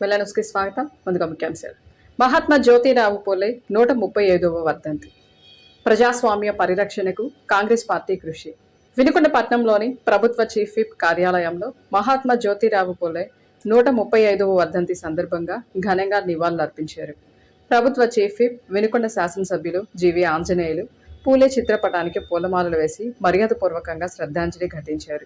మెల్లన్యూస్కి స్వాగతం. ముందుగా ముఖ్యాంశాలు. మహాత్మా జ్యోతిరావు పూలే 135వ వర్ధంతి. ప్రజాస్వామ్య పరిరక్షణకు కాంగ్రెస్ పార్టీ కృషి. వినుకొండపట్నంలోని ప్రభుత్వ చీఫ్ విప్ కార్యాలయంలో మహాత్మా జ్యోతిరావు పూలే 135వ వర్ధంతి సందర్భంగా ఘనంగా నివాళులర్పించారు. ప్రభుత్వ చీఫ్ విప్ వినుకొండ శాసనసభ్యులు జీవి ఆంజనేయులు పూలే చిత్రపటానికి పూలమాలలు వేసి మర్యాదపూర్వకంగా శ్రద్ధాంజలి ఘటించారు.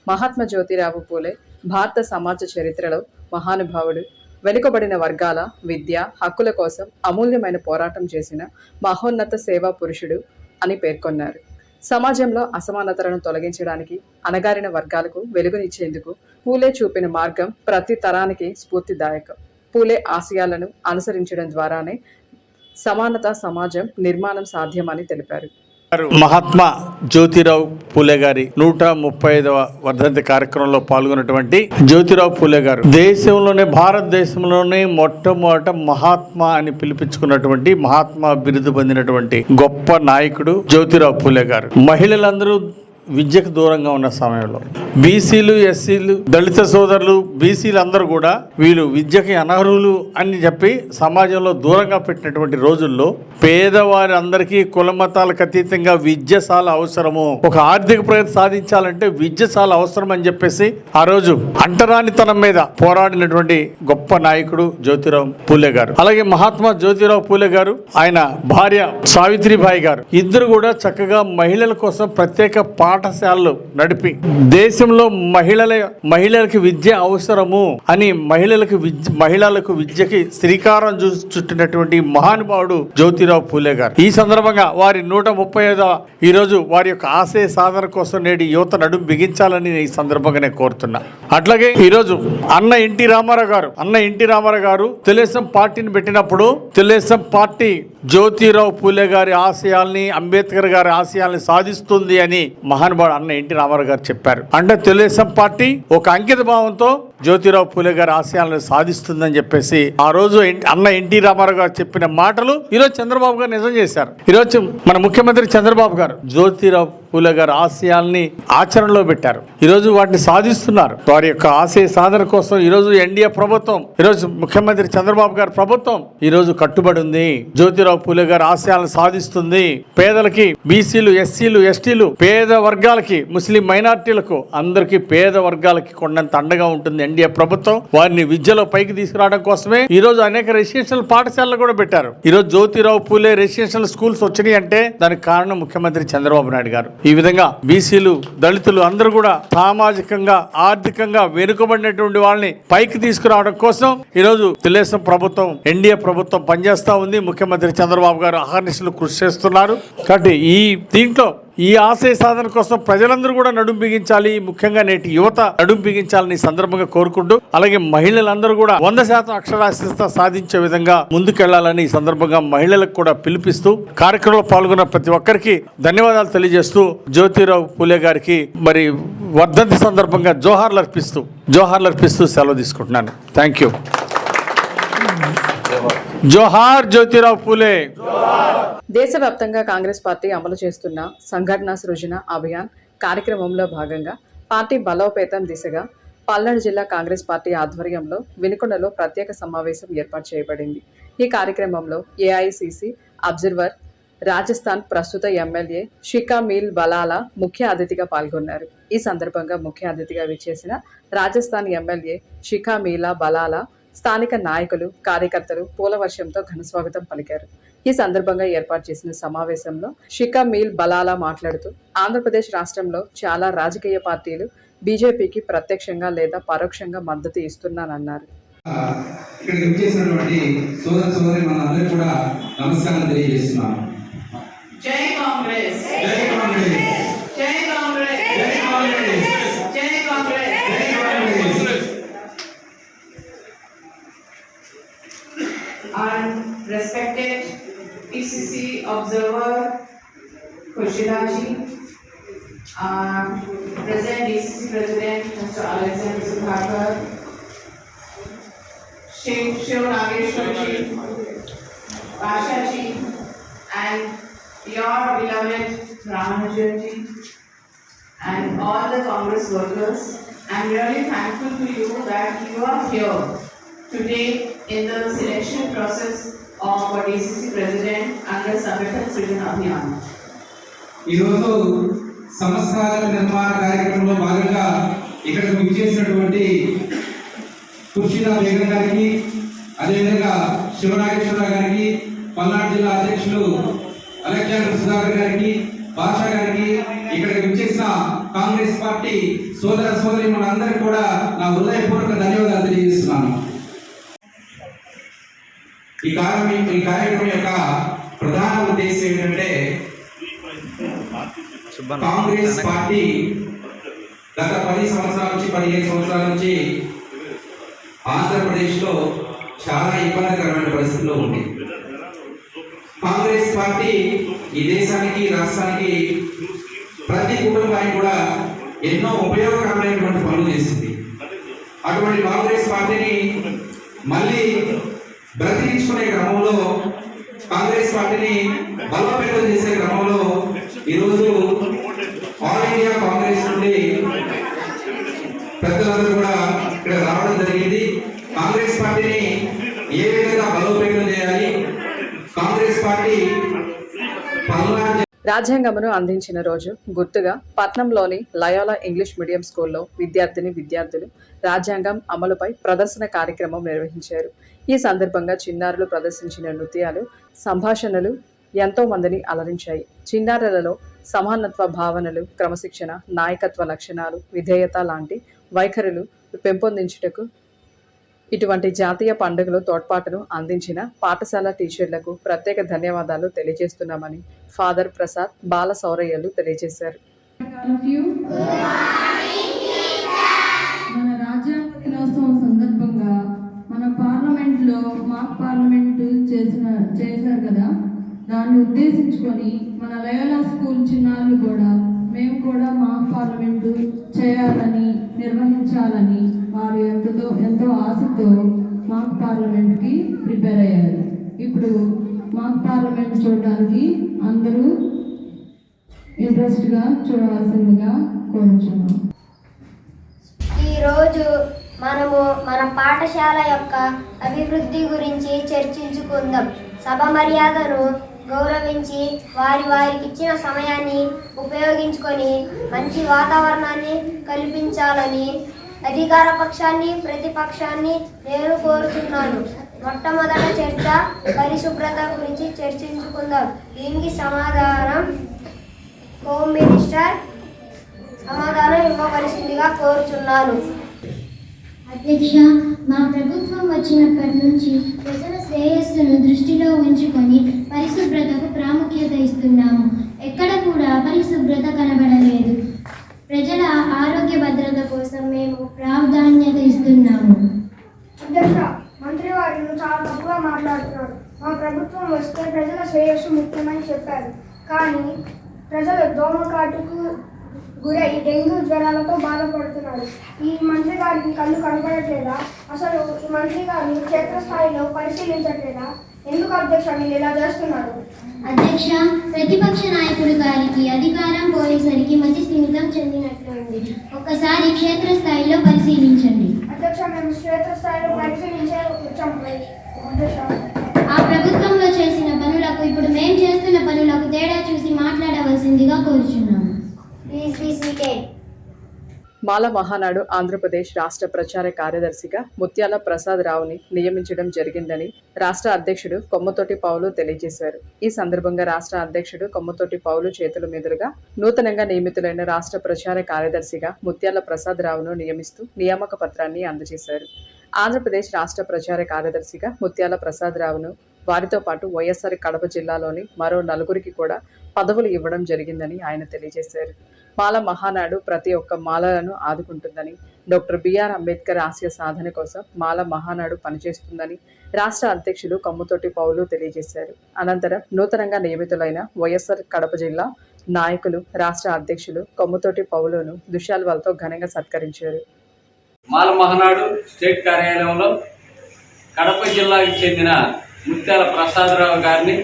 మహాత్మా జ్యోతిరావు పూలే భారత సమాజ చరిత్రలో మహానుభావుడు, వెనుకబడిన వర్గాల విద్య హక్కుల కోసం అమూల్యమైన పోరాటం చేసిన మహోన్నత సేవా పురుషుడు అని పేర్కొన్నారు. సమాజంలో అసమానతలను తొలగించడానికి, అణగారిన వర్గాలకు వెలుగునిచ్చేందుకు పూలే చూపిన మార్గం ప్రతి తరానికి స్ఫూర్తిదాయకం. పూలే ఆశయాలను అనుసరించడం ద్వారానే సమానత సమాజం నిర్మాణం సాధ్యమని తెలిపారు. మహాత్మా జ్యోతిరావు పూలే గారి 135వ వర్ధంతి కార్యక్రమంలో పాల్గొన్నటువంటి జ్యోతిరావు పూలే గారు భారతదేశంలోనే మొట్టమొదట మహాత్మా అని పిలిపించుకున్నటువంటి మహాత్మా బిరుదు పొందినటువంటి గొప్ప నాయకుడు జ్యోతిరావు పూలే గారు. మహిళలందరూ విద్యకు దూరంగా ఉన్న సమయంలో బీసీలు, ఎస్సీలు, దళిత సోదరులు, బీసీలు అందరూ కూడా వీళ్ళు విద్యకి అనర్హులు అని చెప్పి సమాజంలో దూరంగా పెట్టినటువంటి రోజుల్లో పేదవారి అందరికీ కుల మతాలకు అతీతంగా విద్య చాలా అవసరము, ఒక ఆర్థిక ప్రగతి సాధించాలంటే విద్య చాలా అవసరం అని చెప్పేసి ఆ రోజు అంటరానితనం మీద పోరాడినటువంటి గొప్ప నాయకుడు జ్యోతిరావు పూలే గారు. అలాగే మహాత్మా జ్యోతిరావు పూలే గారు, ఆయన భార్య సావిత్రిబాయి గారు ఇద్దరు కూడా చక్కగా మహిళల కోసం ప్రత్యేక పాఠశాలలు నడిపి దేశంలో మహిళలకి విద్య అవసరము అని మహిళలకు విద్యకి శ్రీకారం చుట్టినటువంటి మహానుభావుడు జ్యోతిరావు పూలే గారు. ఈ సందర్భంగా వారి 135వ ఈరోజు వారి యొక్క ఆశయ సాధన కోసం నేటి యువత నడుము బిగించాలని ఈ సందర్భంగా నేను కోరుతున్నా. అట్లాగే ఈరోజు అన్న ఎన్టీ రామారావు గారు తెలుగుదేశం పార్టీని పెట్టినప్పుడు తెలుగుదేశం పార్టీ జ్యోతిరావు పూలే గారి ఆశయాల్ని, అంబేద్కర్ గారి ఆశయాల్ని సాధిస్తుంది అని మహానుభావుడు అన్న ఎన్టీ రామారావు గారు చెప్పారు. అంటే తెలుగుదేశం పార్టీ ఒక అంకిత భావంతో జ్యోతిరావు పూలే గారి ఆశయాలను సాధిస్తుందని చెప్పేసి ఆ రోజు అన్న ఎన్టీ రామారావు గారు చెప్పిన మాటలు ఈరోజు చంద్రబాబు గారు నిజం చేశారు. ఈరోజు మన ముఖ్యమంత్రి చంద్రబాబు గారు జ్యోతిరావు పూలే గారి ఆశయాల్ని ఆచరణలో పెట్టారు. ఈరోజు వాటిని సాధిస్తున్నారు. వారి యొక్క ఆశయ సాధన కోసం ఈరోజు ఎన్డీఏ ప్రభుత్వం, ఈరోజు ముఖ్యమంత్రి చంద్రబాబు గారి ప్రభుత్వం ఈరోజు కట్టుబడి ఉంది. జ్యోతిరావు పూలే గారి ఆశయాలను సాధిస్తుంది. పేదలకి, బీసీలు, ఎస్సీలు, ఎస్టీలు, పేద వర్గాలకి, ముస్లిం మైనార్టీలకు, అందరికీ పేద వర్గాలకి కొండంత అండగా ఉంటుంది ఎన్డీఏ ప్రభుత్వం. వారిని విద్యలో పైకి తీసుకురావడం కోసమే ఈ రోజు అనేక రెసిడెన్షియల్ పాఠశాలలు కూడా పెట్టారు. ఈ రోజు జ్యోతిరావు పూలే రెసిడెన్షియల్ స్కూల్స్ వచ్చినాయి అంటే దానికి కారణం ముఖ్యమంత్రి చంద్రబాబు నాయుడు గారు. ఈ విధంగా బీసీలు, దళితులు అందరూ కూడా సామాజికంగా, ఆర్థికంగా వెనుకబడినటువంటి వాళ్ళని పైకి తీసుకురావడం కోసం ఈరోజు తెలుగుదేశం ప్రభుత్వం, ఎన్డీఏ ప్రభుత్వం పనిచేస్తా ఉంది. ముఖ్యమంత్రి చంద్రబాబు గారు అహర్నిశలు కృషి చేస్తున్నారు. కాబట్టి ఈ ఆశయ సాధన కోసం ప్రజలందరూ కూడా నడుం బిగించాలి. ముఖ్యంగా నేటి యువత నడుం బిగించాలని సందర్భంగా కోరుకుంటూ, అలాగే మహిళలందరూ కూడా 100% అక్షరాస్యత సాధించే విధంగా ముందుకెళ్లాలని ఈ సందర్భంగా మహిళలకు కూడా పిలిపిస్తూ కార్యక్రమంలో పాల్గొన్న ప్రతి ఒక్కరికి ధన్యవాదాలు తెలియజేస్తూ జ్యోతిరావు పూలే గారికి మరి వర్ధంతి సందర్భంగా జోహార్లు అర్పిస్తూ సెలవు తీసుకుంటున్నాను. Thank you. జోహార్ జ్యోతిరావు పూలే. దేశవ్యాప్తంగా కాంగ్రెస్ పార్టీ అమలు చేస్తున్న సంఘటన సృజన అభియాన్ కార్యక్రమంలో భాగంగా పార్టీ బలోపేతం దిశగా పల్నాడు జిల్లా కాంగ్రెస్ పార్టీ ఆధ్వర్యంలో వినుకొండలో ప్రత్యేక సమావేశం ఏర్పాటు చేయబడింది. ఈ కార్యక్రమంలో ఏఐసిసి అబ్జర్వర్ రాజస్థాన్ ప్రస్తుత ఎమ్మెల్యే షికా మీల్ బలాలా ముఖ్య అతిథిగా పాల్గొన్నారు. ఈ సందర్భంగా ముఖ్య అతిథిగా విచ్చేసిన రాజస్థాన్ ఎమ్మెల్యే షికా మీలా బలాలా స్థానిక నాయకులు, కార్యకర్తలు పూలవర్షంతో ఘనస్వాగతం పలికారు. ఈ సందర్భంగా ఏర్పాటు చేసిన సమావేశంలో షికా మీల్ బలాలా మాట్లాడుతూ ఆంధ్రప్రదేశ్ రాష్ట్రంలో చాలా రాజకీయ పార్టీలు బీజేపీకి ప్రత్యక్షంగా లేదా పరోక్షంగా మద్దతు ఇస్తున్నానన్నారు. Respected PCC observer Khurshidji, present DCC President Mr. Alexander Subhakar, Shiv Nageshwarji, Pashaji, and your beloved Ramanujanji, and all the Congress workers. I'm really thankful to you that you are here Today, in the selection process of a DCC President under Samriddha Srijan Abhiyan. ఈరోజు సంస్థాగత నిర్మాణ కార్యక్రమంలో భాగంగా ఇక్కడ విచ్చేసినటువంటి ఖుర్షీదా బేగం గారికి, అదేవిధంగా శివనాగేశ్వరరావు గారికి, పల్నాడు జిల్లా అధ్యక్షులు అలెగ్జాండర్ సుధాకర్ గారికి, భాషా గారికి, ఇక్కడికి విచ్చేసిన కాంగ్రెస్ పార్టీ సోదర సోదరి మనందరికీ కూడా నా హృదయపూర్వక ధన్యవాదాలు తెలియజేస్తున్నాను. ఈ కార్యక్రమం యొక్క ప్రధాన ఉద్దేశం ఏంటంటే, కాంగ్రెస్ పార్టీ గత 10 సంవత్సరాల నుంచి 15 సంవత్సరాల నుంచి ఆంధ్రప్రదేశ్లో చాలా ఇబ్బందికరమైన పరిస్థితుల్లో ఉంది. కాంగ్రెస్ పార్టీ ఈ దేశానికి, రాష్ట్రానికి, ప్రతి కుటుంబానికి కూడా ఎన్నో ఉపయోగకరమైనటువంటి పనులు చేసింది. అటువంటి కాంగ్రెస్ పార్టీని మళ్ళీ బ్రతికించుకునే క్రమంలో, కాంగ్రెస్ పార్టీని బలోపేతం చేసే క్రమంలో ఈరోజు ఆల్ ఇండియా కాంగ్రెస్ నుండి పెద్దలందరూ కూడా ఇక్కడ రావడం జరిగింది. కాంగ్రెస్ పార్టీని ఏ విధంగా బలోపేతం చేయాలి, కాంగ్రెస్ పార్టీ రాజ్యాంగమును అందించిన రోజు గుర్తుగా పట్నంలోని లయోలా ఇంగ్లీష్ మీడియం స్కూల్లో విద్యార్థులు రాజ్యాంగం అమలుపై ప్రదర్శన కార్యక్రమం నిర్వహించారు. ఈ సందర్భంగా చిన్నారులు ప్రదర్శించిన నృత్యాలు, సంభాషణలు ఎంతో మందిని అలరించాయి. చిన్నారులలో సమానత్వ భావనలు, క్రమశిక్షణ, నాయకత్వ లక్షణాలు, విధేయత లాంటి వైఖరులు పెంపొందించుటకు ఇటువంటి జాతీయ పండుగలు తోడ్పాటును అందించిన పాఠశాల టీచర్లకు ప్రత్యేక ధన్యవాదాలు తెలియజేస్తున్నామని ఫాదర్ ప్రసాద్ బాల సౌరయ్యలు తెలియజేశారు. మన రాజ్యాంగ దినోత్సవం సందర్భంగా మన పార్లమెంట్లో మాక్ పార్లమెంట్ చేశారు కదా, దాన్ని ఉద్దేశించుకొని మన లయోలా స్కూల్ చిన్నారులు కూడా మేము కూడా మాక్ పార్లమెంటు చేయాలని, నిర్వహించాలని వారు ఎంతో ఆశతో మాక్ పార్లమెంట్కి ప్రిపేర్ అయ్యారు. ఇప్పుడు మాక్ పార్లమెంట్ చూడడానికి అందరూ ఇంట్రెస్ట్గా చూడవలసిందిగా కోరుచున్నాం. ఈరోజు మనము మన పాఠశాల యొక్క అభివృద్ధి గురించి చర్చించుకుందాం. సభ మర్యాదను గౌరవించి వారికి ఇచ్చిన సమయాన్ని ఉపయోగించుకొని మంచి వాతావరణాన్ని కల్పించాలని అధికార పక్షాన్ని, ప్రతిపక్షాన్ని నేను కోరుచున్నాను. మొట్టమొదట చర్చ పరిశుభ్రత గురించి చర్చించుకుందాం. దీనికి హోమ్ మినిస్టర్ సమాధానం ఇవ్వవలసిందిగా కోరుచున్నాను. అధ్యక్ష, మా ప్రభుత్వం వచ్చినప్పటి నుంచి ప్రజల శ్రేయస్సును దృష్టిలో ఉంచుకొని పరిశుభ్రతకు ప్రాముఖ్యత ఇస్తున్నాము. ఎక్కడ కూడా పరిశుభ్రత కనబడలేదు. ప్రజల ఆరోగ్య భద్రత కోసం మేము ప్రాధాన్యత ఇస్తున్నాము. అధ్యక్ష, మంత్రి వారు చాలా తప్పుగా మాట్లాడుతున్నారు. మా ప్రభుత్వం వస్తే ప్రజల శ్రేయస్సు ముఖ్యమని చెప్పారు. కానీ ప్రజలు దోమకాటుకు గురై డెంగ్యూ జ్వరాలతో బాధపడుతున్నారు. ఈ మంత్రి గారికి కళ్ళు కనపడట్లేదా? అసలు ఈ మంత్రి గారు క్షేత్రస్థాయిలో పరిశీలించట్లేదా? ఎందుకు అధ్యక్ష మీరు ఇలా చేస్తున్నారు? అధ్యక్ష, ప్రతిపక్ష నాయకుడు గారికి అధికారం పోయేసరికి మతి స్థిమితం చెందినట్లుంది. ఒక్కసారి క్షేత్రస్థాయిలో పరిశీలించండి. అధ్యక్ష, మేము క్షేత్రస్థాయిలో పరిశీలించే వచ్చాము. అధ్యక్ష, ఆ ప్రభుత్వంలో చేసిన పనులకు ఇప్పుడు మేము చేస్తున్న పనులకు తేడా చూసి మాట్లాడవలసిందిగా కోరుచున్నాము. Please be seated. Mala Mahanadu Andhra Pradesh రాష్ట్ర ప్రచార కార్యదర్శిగా ముత్యాల ప్రసాద్ రావుని నియమించడం జరిగిందని రాష్ట్ర అధ్యక్షుడు కొమ్మతోటి పౌలు తెలియజేశారు. ఈ సందర్భంగా రాష్ట్ర అధ్యక్షుడు కొమ్మతోటి పౌలు చేతుల మీదుగా నూతనంగా నియమితులైన రాష్ట్ర ప్రచార కార్యదర్శిగా ముత్యాల ప్రసాద్ రావును నియమిస్తూ నియామక పత్రాన్ని అందజేశారు. ఆంధ్రప్రదేశ్ రాష్ట్ర ప్రచార కార్యదర్శిగా ముత్యాల ప్రసాద్ రావును వారితో పాటు వైఎస్ఆర్ కడప జిల్లాలోని మరో 4గురికి కూడా పదవులు ఇవ్వడం జరిగిందని ఆయన తెలియజేశారు. మాల మహానాడు ప్రతి ఒక్క మాలలను ఆదుకుంటుందని, డాక్టర్ బిఆర్ అంబేద్కర్ ఆశయ సాధన కోసం మాల మహానాడు పనిచేస్తుందని రాష్ట్ర అధ్యక్షులు కొమ్మతోటి పౌలు తెలియజేశారు. అనంతరం నూతనంగా నియమితులైన వైఎస్ఆర్ కడప జిల్లా నాయకులు, రాష్ట్ర అధ్యక్షులు కొమ్మతోటి పౌలును దుశాల్వాలతో ఘనంగా సత్కరించారు. మాల మహానాడు స్టేట్ కార్యాలయంలో కడప జిల్లాకి చెందిన ముత్యాల ప్రసాదరావు గారిని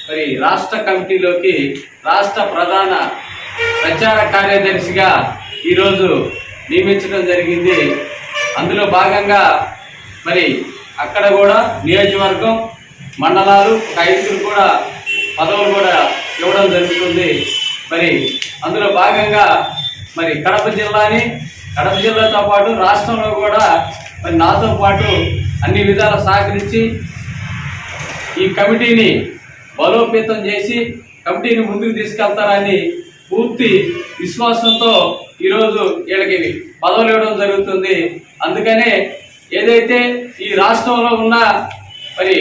మరి రాష్ట్ర కమిటీలోకి రాష్ట్ర ప్రధాన ప్రచార కార్యదర్శిగా ఈరోజు నియమించడం జరిగింది. అందులో భాగంగా మరి అక్కడ కూడా నియోజకవర్గం మండలాలు 5 కూడా పదవులు కూడా ఇవ్వడం జరుగుతుంది. మరి అందులో భాగంగా మరి కడప జిల్లాతో పాటు రాష్ట్రంలో కూడా మరి నాతో పాటు అన్ని విధాల సహకరించి ఈ కమిటీని బలోపేతం చేసి కమిటీని ముందుకు తీసుకెళ్తారని పూర్తి విశ్వాసంతో ఈరోజు వీళ్ళకి పదవులు ఇవ్వడం జరుగుతుంది. అందుకనే ఏదైతే ఈ రాష్ట్రంలో ఉన్న మరి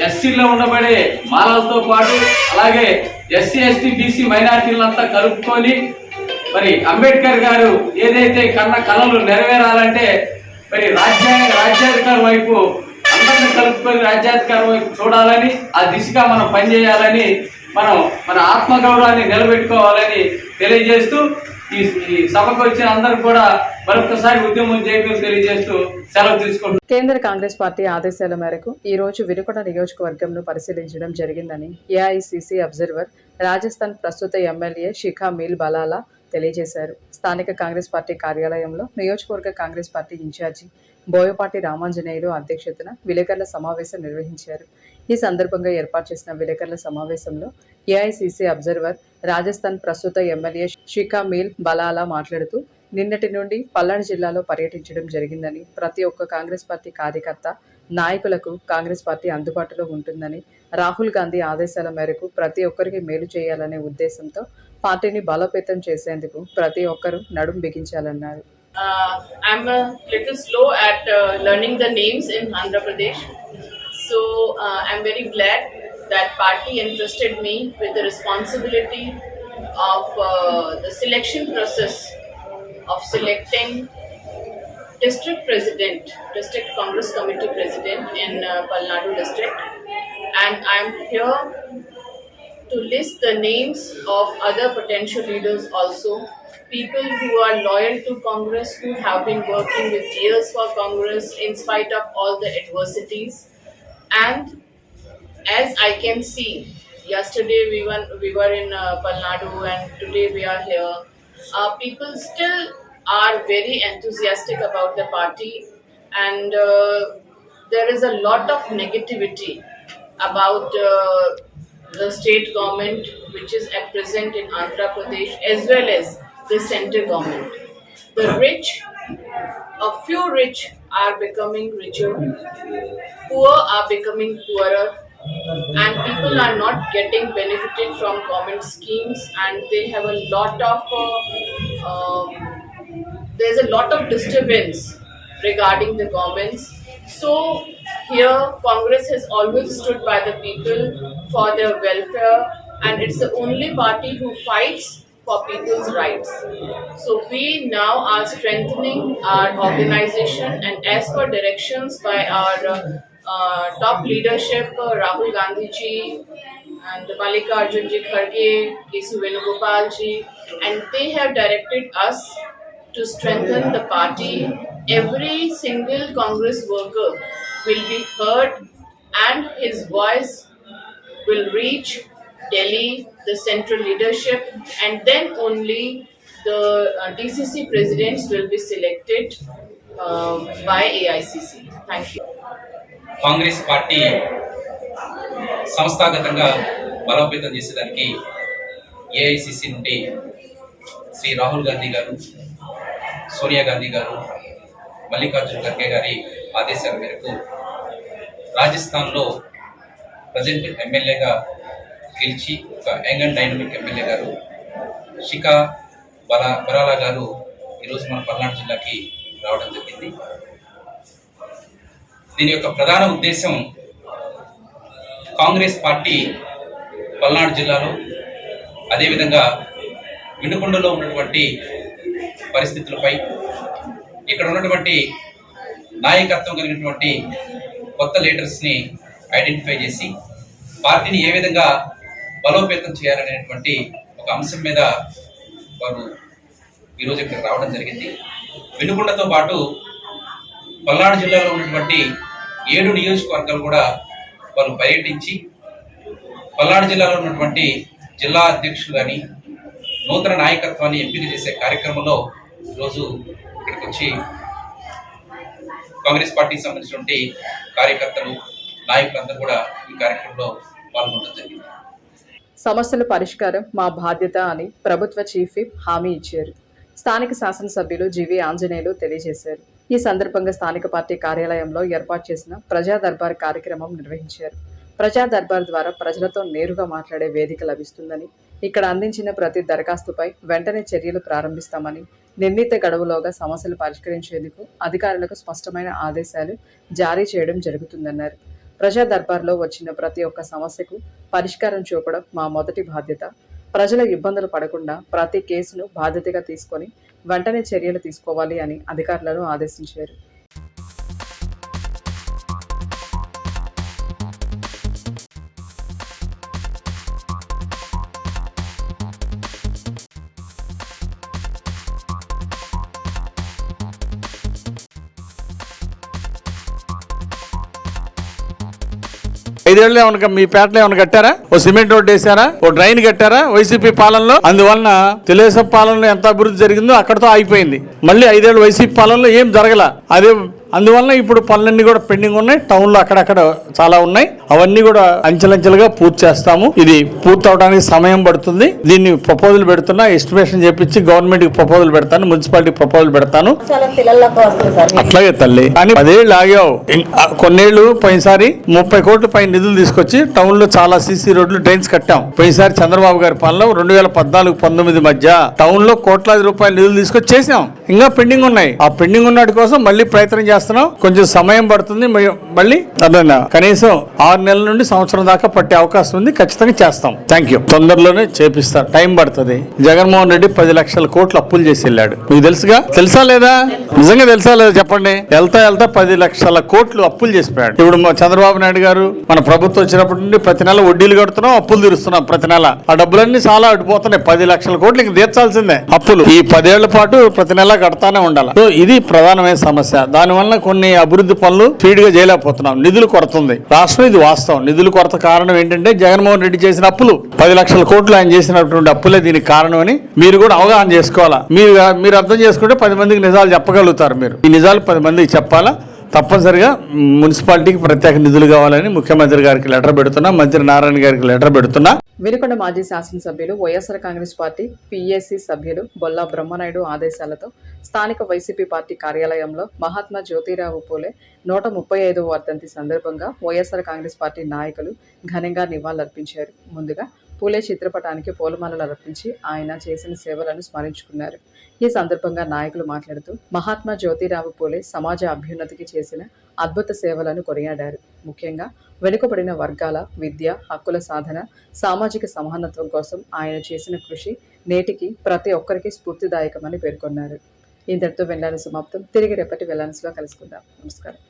ఎస్సీలో ఉండబడే మాలలతో పాటు అలాగే ఎస్సీ ఎస్టీ బీసీ మైనారిటీలంతా కలుపుకొని మరి అంబేద్కర్ గారు ఏదైతే కన్న కళలు నెరవేరాలంటే మరి రాజ్యాధికారం వైపు అందరినీ కలుపుకొని రాజ్యాధికారం వైపు చూడాలని ఆ దిశగా మనం పనిచేయాలని మన ఆత్మగౌరవాన్ని నిలబెట్టుకోవాలని తెలియజేస్తూ ఈ సభకు వచ్చిన అందరూ కూడా మరొకసారి ఉద్యమం చేయడం తెలియజేస్తూ సెలవు తీసుకుంటున్నాం. కేంద్ర కాంగ్రెస్ పార్టీ ఆదేశాల మేరకు ఈ రోజు వినుకొండ నియోజకవర్గంను పరిశీలించడం జరిగిందని ఏఐసిసి అబ్జర్వర్ రాజస్థాన్ ప్రస్తుత ఎమ్మెల్యే శిఖా మీల్ బలాలా తెలియజేశారు. స్థానిక కాంగ్రెస్ పార్టీ కార్యాలయంలో నియోజకవర్గ కాంగ్రెస్ పార్టీ ఇన్ఛార్జి బోయపాటి రామాంజనేయులు అధ్యక్షతన విలేకరుల సమావేశం నిర్వహించారు. ఈ సందర్భంగా ఏర్పాటు చేసిన విలేకరుల సమావేశంలో ఏఐసిసి అబ్జర్వర్ రాజస్థాన్ ప్రస్తుత ఎమ్మెల్యే శిఖా మీల్ బలాలా మాట్లాడుతూ నిన్నటి నుండి పల్నాడు జిల్లాలో పర్యటించడం జరిగిందని, ప్రతి ఒక్క కాంగ్రెస్ పార్టీ కార్యకర్త నాయకులకు కాంగ్రెస్ పార్టీ అందుబాటులో ఉంటుందని, రాహుల్ గాంధీ ఆదేశాల మేరకు ప్రతి ఒక్కరికి మేలు చేయాలనే ఉద్దేశంతో పార్టీని బలోపేతం చేసేందుకు ప్రతి ఒక్కరూ నడుం బిగించాలన్నారు. I'm a little slow at learning the names in Andhra Pradesh, so I'm very glad that party entrusted me with the responsibility of the selection process of selecting district Congress committee president in Palnadu district, and I'm here to list the names of other potential leaders also, people who are loyal to Congress, who have been working with years for Congress in spite of all the adversities. And as I can see, yesterday we were in Palnadu and today we are here. People still are very enthusiastic about the party, and there is a lot of negativity about the state government which is at present in Andhra Pradesh as well as the center government. The rich, a few rich are becoming richer, poor are becoming poorer, and people are not getting benefited from government schemes, and they have a lot of there's a lot of disturbance regarding the governments. So here Congress has always stood by the people for their welfare, and it's the only party who fights for people's rights. So we now are strengthening our organization, and as per directions by our top leadership, Rahul Gandhi ji and Mallikarjun ji Kharge, Kesu Venugopal ji, and they have directed us to strengthen the party. Every single Congress worker will be heard and his voice will reach Delhi, the central leadership, and then only the DCC presidents will be selected by AICC. Thank you. Congress party సంస్థాగతంగా బలోపేతం చేసేదానికి AICC నుండి శ్రీ రాహుల్ గాంధీ గారు, సోనియా గాంధీ గారు, మల్లికార్జున ఖర్గే గారి ఆదేశాల మేరకు రాజస్థాన్లో ప్రజెంట్ ఎమ్మెల్యేగా గెలిచి ఒక యంగ్ అండ్ డైనమిక్ ఎమ్మెల్యే గారు శిఖా బరాలా గారు ఈరోజు మన పల్నాడు జిల్లాకి రావడం జరిగింది. దీని యొక్క ప్రధాన ఉద్దేశం కాంగ్రెస్ పార్టీ పల్నాడు జిల్లాలో అదేవిధంగా వినుకొండలో ఉన్నటువంటి పరిస్థితులపై, ఇక్కడ ఉన్నటువంటి నాయకత్వం కలిగినటువంటి కొత్త లీడర్స్ని ఐడెంటిఫై చేసి పార్టీని ఏ విధంగా బలోపేతం చేయాలనేటువంటి ఒక అంశం మీద వారు ఈరోజు ఇక్కడ రావడం జరిగింది. వినుకొండతో పాటు పల్నాడు జిల్లాలో ఉన్నటువంటి 7 నియోజకవర్గాలు కూడా వారు పర్యటించి పల్నాడు జిల్లాలో ఉన్నటువంటి జిల్లా అధ్యక్షులు కానీ నూతన నాయకత్వాన్ని ఎంపిక చేసే కార్యక్రమంలో ఈరోజు ఇక్కడికి వచ్చి కాంగ్రెస్ పార్టీకి సంబంధించినటువంటి కార్యకర్తలు నాయకులందరూ కూడా ఈ కార్యక్రమంలో పాల్గొనడం జరిగింది. సమస్యల పరిష్కారం మా బాధ్యత అని ప్రభుత్వ చీఫ్ విప్ హామీ ఇచ్చారు. స్థానిక శాసనసభ్యులు జీవి ఆంజనేయులు తెలియజేశారు. ఈ సందర్భంగా స్థానిక పార్టీ కార్యాలయంలో ఏర్పాటు చేసిన ప్రజా దర్బార్ కార్యక్రమం నిర్వహించారు. ప్రజా దర్బార్ ద్వారా ప్రజలతో నేరుగా మాట్లాడే వేదిక లభిస్తుందని, ఇక్కడ అందించిన ప్రతి దరఖాస్తుపై వెంటనే చర్యలు ప్రారంభిస్తామని, నిర్ణీత గడువులోగా సమస్యలు పరిష్కరించేందుకు అధికారులకు స్పష్టమైన ఆదేశాలు జారీ చేయడం జరుగుతుందన్నారు. ప్రజా దర్బార్లో వచ్చిన ప్రతి ఒక్క సమస్యకు పరిష్కారం చూపడం మా మొదటి బాధ్యత. ప్రజల ఇబ్బందులు పడకుండా ప్రతి కేసును బాధ్యతగా తీసుకొని వెంటనే చర్యలు తీసుకోవాలి అని అధికారులను ఆదేశించారు. ఐదేళ్ళు ఏమన్నా మీ పేటలో ఏమైనా కట్టారా? ఓ సిమెంట్ రోడ్డు వేసారా? ఓ డ్రైన్ కట్టారా వైసీపీ పాలనలో? అందువలన తెలుగుదేశం పాలనలో ఎంత అభివృద్ధి జరిగిందో అక్కడతో ఆగిపోయింది. మళ్ళీ 5 ఏళ్ళు వైసీపీ పాలనలో ఏం జరగల. అదే అందువలన ఇప్పుడు పనులన్నీ కూడా పెండింగ్ ఉన్నాయి. టౌన్లో అక్కడక్కడ చాలా ఉన్నాయి. అవన్నీ కూడా అంచెలంచెలుగా పూర్తి చేస్తాము. ఇది పూర్తి అవడానికి సమయం పడుతుంది. దీన్ని ప్రపోజల్ పెడుతున్నా, ఎస్టిమేషన్ చేపించి గవర్నమెంట్ కి ప్రపోజల్ పెడతాను, మున్సిపాలిటీ ప్రపోజల్ పెడతాను. అట్లాగే తల్లి కానీ 10 ఏళ్ళు ఆగావు. కొన్నేళ్లు పోయినసారి 30 కోట్ల పైన నిధులు తీసుకొచ్చి టౌన్ లో చాలా సీసీ రోడ్లు, డ్రైన్స్ కట్టాం. పోయినసారి చంద్రబాబు గారి పాలనలో 2014-19 మధ్య టౌన్ లో కోట్లాది రూపాయల నిధులు తీసుకొచ్చి చేసాం. ఇంకా పెండింగ్ ఉన్నాయి. ఆ పెండింగ్ ఉన్నటి కోసం మళ్ళీ ప్రయత్నం చేస్తున్నాం. కొంచెం సమయం పడుతుంది. మళ్ళీ కనీసం 6 నెలల నుండి సంవత్సరం దాకా పట్టే అవకాశం ఉంది. ఖచ్చితంగా చేస్తాం. Thank you. తొందరలోనే చేపిస్తారు. టైం పడుతుంది. జగన్మోహన్ రెడ్డి 10 లక్షల కోట్లు అప్పులు చేసి వెళ్ళాడు. మీకు తెలుసా లేదా? నిజంగా తెలుసా లేదా చెప్పండి. వెళ్తా 10 లక్షల కోట్లు అప్పులు చేసిపోయాడు. ఇప్పుడు చంద్రబాబు నాయుడు గారు మన ప్రభుత్వం వచ్చినప్పటి నుండి ప్రతి నెల వడ్డీలు కడుతున్నాం, అప్పులు తీరుస్తున్నాం. ప్రతి నెల ఆ డబ్బులన్నీ చాలా అడిపోతున్నాయి. 10 లక్షల కోట్లు ఇంక తీర్చాల్సిందే అప్పులు. ఈ 10 ఏళ్ల పాటు ప్రతి నెల కడతానే ఉండాలి. సో ఇది ప్రధానమైన సమస్య. దానివల్ల కొన్ని అభివృద్ధి పనులు స్పీడ్ గా చేయలేకపోతున్నాం. నిధులు కొరత ఉంది రాష్ట్రం. ఇది వాస్తవం. నిధుల కొరత కారణం ఏంటంటే జగన్మోహన్ రెడ్డి చేసిన అప్పులు. 10 లక్షల కోట్లు ఆయన చేసినటువంటి అప్పులే దీనికి కారణం అని మీరు కూడా అవగాహన చేసుకోవాలా. మీరు అర్థం చేసుకుంటే 10 మందికి నిజాలు చెప్పగలుగుతారు. మీరు ఈ నిజాలు 10 మందికి చెప్పాలా. తప్పనిసరిగా మున్సిపాలిటీకి ప్రత్యేక నిధులు కావాలని ముఖ్యమంత్రి గారికి లెటర్ పెడుతున్నా, మంత్రి నారాయణ గారికి లెటర్ పెడుతున్నా. వినుకొండ మాజీ శాసనసభ్యులు వైఎస్ఆర్ కాంగ్రెస్ పార్టీ పిఎస్సి సభ్యులు బొల్లా బ్రహ్మనాయుడు ఆదేశాలతో స్థానిక వైసీపీ పార్టీ కార్యాలయంలో మహాత్మా జ్యోతిరావు పూలే 135వ వర్ధంతి సందర్భంగా వైఎస్ఆర్ కాంగ్రెస్ పార్టీ నాయకులు ఘనంగా నివాళులర్పించారు. ముందుగా పూలే చిత్రపటానికి పూలమాలలు అర్పించి ఆయన చేసిన సేవలను స్మరించుకున్నారు. ఈ సందర్భంగా నాయకులు మాట్లాడుతూ మహాత్మా జ్యోతిరావు పూలే సమాజ అభ్యున్నతికి చేసిన అద్భుత సేవలను కొనియాడారు. ముఖ్యంగా వెనుకబడిన వర్గాల విద్య, హక్కుల సాధన, సామాజిక సమానత్వం కోసం ఆయన చేసిన కృషి నేటికి ప్రతి ఒక్కరికి స్ఫూర్తిదాయకమని పేర్కొన్నారు. ఇంతటితో వెళ్లాల్సిన సమాప్తం. తిరిగి రేపటి వెళ్లాల్సిలో కలుసుకుందాం. నమస్కారం.